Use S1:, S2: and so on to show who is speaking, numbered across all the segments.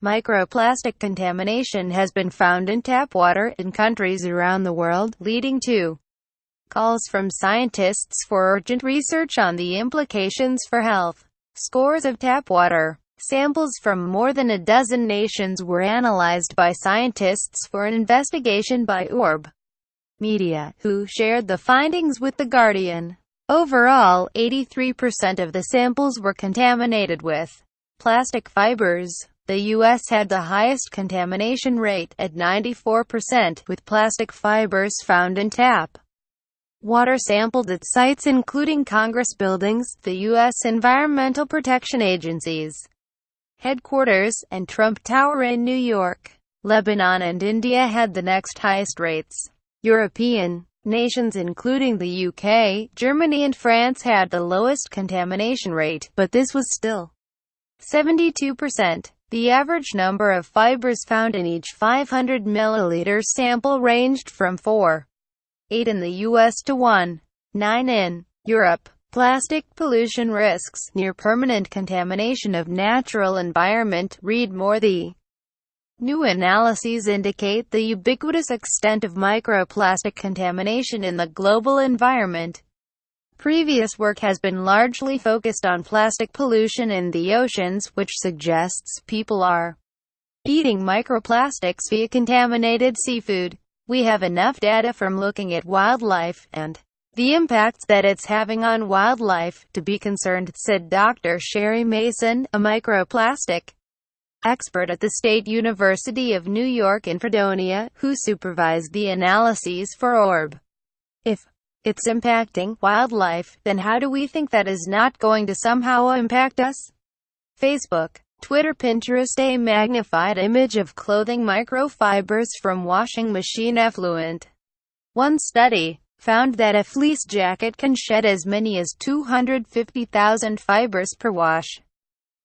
S1: Microplastic contamination has been found in tap water in countries around the world, leading to calls from scientists for urgent research on the implications for health. Scores of tap water samples from more than a dozen nations were analyzed by scientists for an investigation by Orb Media, who shared the findings with The Guardian. Overall, 83% of the samples were contaminated with plastic fibers. The U.S. had the highest contamination rate, at 94%, with plastic fibers found in tap water sampled at sites including Congress buildings, the U.S. Environmental Protection Agency's headquarters, and Trump Tower in New York. Lebanon and India had the next highest rates. European nations including the UK, Germany and France had the lowest contamination rate, but this was still 72%. The average number of fibers found in each 500 milliliter sample ranged from 4.8 in the US to 1.9 in Europe. Plastic pollution risks near permanent contamination of natural environment. Read more. The new analyses indicate the ubiquitous extent of microplastic contamination in the global environment. Previous work has been largely focused on plastic pollution in the oceans, which suggests people are eating microplastics via contaminated seafood. We have enough data from looking at wildlife and the impacts that it's having on wildlife to be concerned, said Dr. Sherry Mason, a microplastic expert at the State University of New York in Fredonia, who supervised the analyses for Orb. If it's impacting wildlife, then how do we think that is not going to somehow impact us? Facebook, Twitter, Pinterest. A magnified image of clothing microfibers from washing machine effluent. One study found that a fleece jacket can shed as many as 250,000 fibers per wash.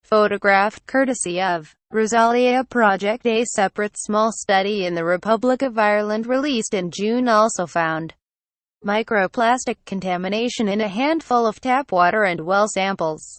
S1: Photographed courtesy of Rosalia Project. A separate small study in the Republic of Ireland released in June also found microplastic contamination in a handful of tap water and well samples.